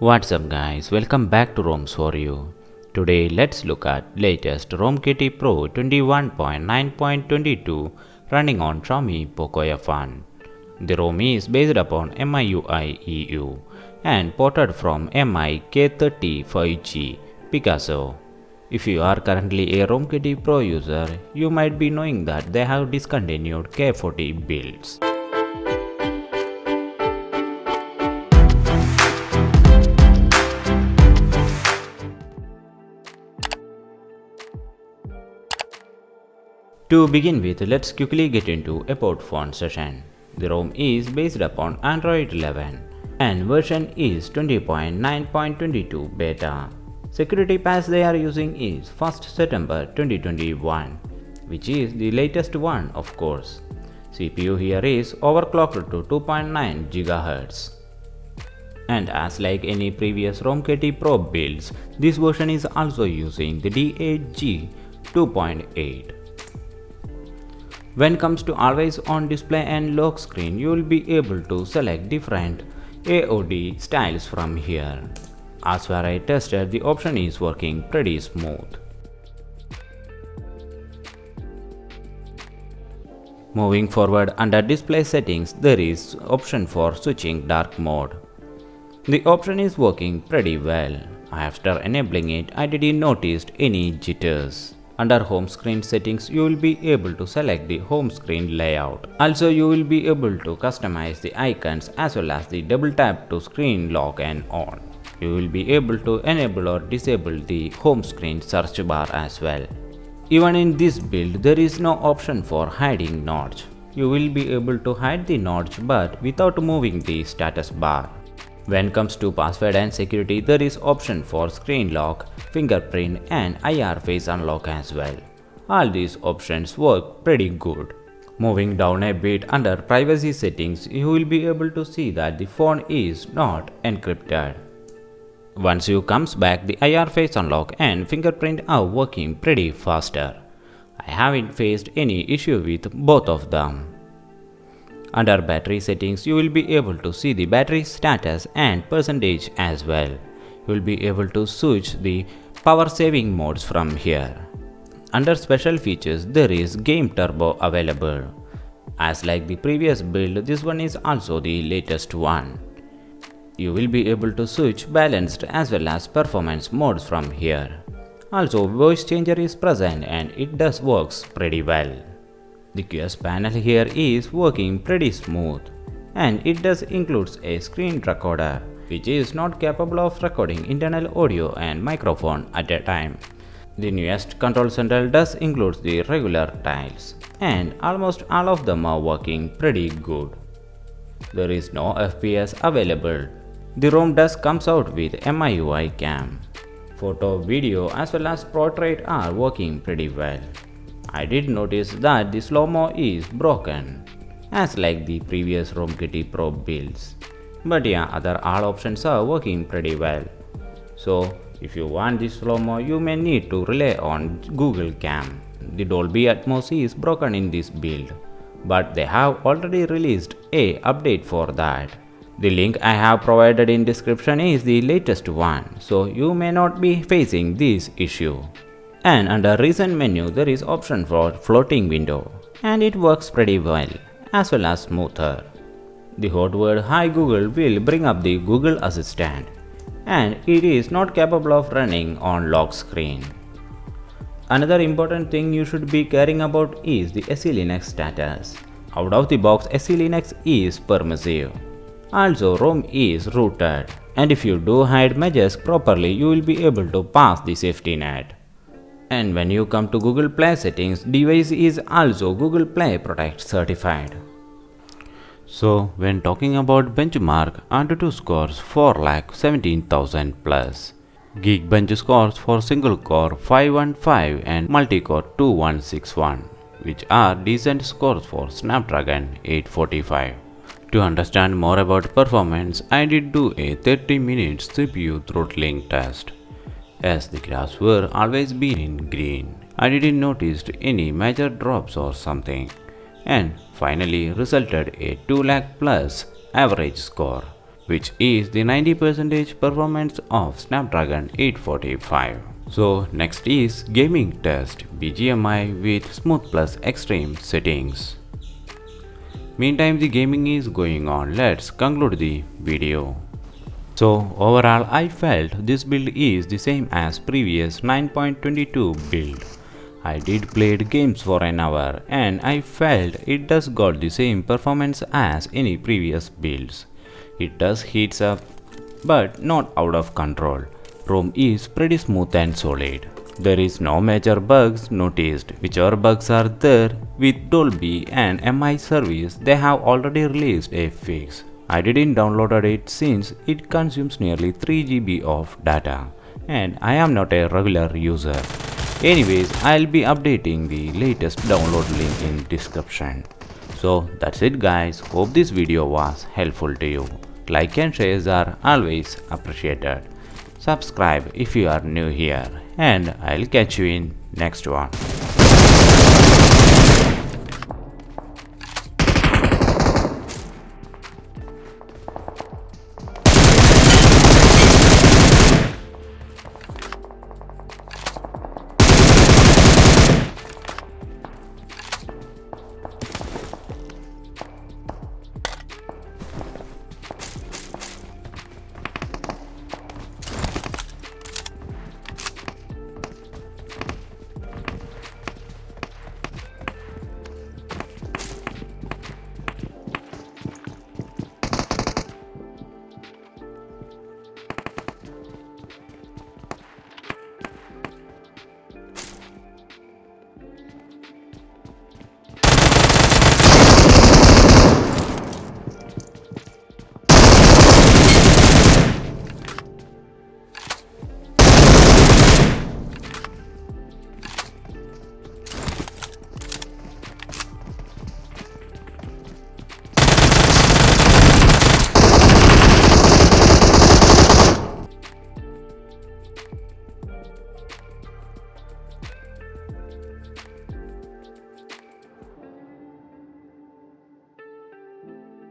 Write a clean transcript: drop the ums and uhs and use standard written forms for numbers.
What's up guys, welcome back to ROMs for you. Today let's look at latest romKTpro 21.9.22 running on Xiaomi POCO F1. The ROM is based upon MIUI EU and ported from MI K30 5G Picasso. If you are currently a romKTpro user, you might be knowing that they have discontinued K40 builds. To begin with, let's quickly get into about phone session. The ROM is based upon Android 11 and version is 20.9.22 beta. Security patch they are using is 1st September 2021, which is the latest one of course. CPU here is overclocked to 2.9 GHz. And as like any previous romKTpro builds, this version is also using the D8G 2.8. When comes to always on display and lock screen, you will be able to select different AOD styles from here. As far I tested, the option is working pretty smooth. Moving forward, under display settings, there is option for switching dark mode. The option is working pretty well. After enabling it, I didn't notice any jitters. Under home screen settings, you will be able to select the home screen layout. Also, you will be able to customize the icons as well as the double tap to screen lock and on. You will be able to enable or disable the home screen search bar as well. Even in this build, there is no option for hiding notch. You will be able to hide the notch but without moving the status bar. When comes to password and security, there is option for screen lock, fingerprint and IR face unlock as well. All these options work pretty good. Moving down a bit under privacy settings, you will be able to see that the phone is not encrypted. Once you comes back, the IR face unlock and fingerprint are working pretty faster. I haven't faced any issue with both of them. Under battery settings, you will be able to see the battery status and percentage as well. You will be able to switch the power saving modes from here. Under special features, there is game turbo available. As like the previous build, this one is also the latest one. You will be able to switch balanced as well as performance modes from here. Also, voice changer is present and it does works pretty well. The QS panel here is working pretty smooth and it does includes a screen recorder which is not capable of recording internal audio and microphone at a time. The newest control center does includes the regular tiles and almost all of them are working pretty good. There is no FPS available. The ROM does comes out with MIUI cam. Photo, video as well as portrait are working pretty well. I did notice that the slow-mo is broken, as like the previous romKTpro builds. But yeah, other all options are working pretty well. So, if you want this slow-mo, you may need to rely on Google Cam. The Dolby Atmos is broken in this build, but they have already released a update for that. The link I have provided in description is the latest one, so you may not be facing this issue. And under recent menu, there is option for floating window and it works pretty well as well as smoother. The hot word "Hi Google" will bring up the Google Assistant and it is not capable of running on lock screen. Another important thing you should be caring about is the SE Linux status. Out of the box, SE Linux is permissive. Also, ROM is rooted and if you do hide measures properly, you will be able to pass the Saftynet. And when you come to Google Play settings, device is also Google Play Protect certified. So when talking about benchmark, AnTuTu scores 4,17,000 plus. Geekbench scores for single core 515 and multi-core 2161, which are decent scores for Snapdragon 845. To understand more about performance, I did do a 30-minute CPU throttling test. As the graphs were always been in green, I didn't notice any major drops or something, and finally resulted a 2 lakh plus average score, which is the 90% performance of Snapdragon 845. So next is gaming test BGMI with smooth plus extreme settings. Meantime the gaming is going on, let's conclude the video. So overall I felt this build is the same as previous 9.22 build. I did played games for an hour and I felt it does got the same performance as any previous builds. It does heats up but not out of control. ROM is pretty smooth and solid. There is no major bugs noticed. Whichever bugs are there with Dalvik and MI service, they have already released a fix. I didn't download it since it consumes nearly 3 GB of data and I am not a regular user. Anyways, I'll be updating the latest download link in description. So that's it guys, hope this video was helpful to you. Like and shares are always appreciated. Subscribe if you are new here and I'll catch you in next one.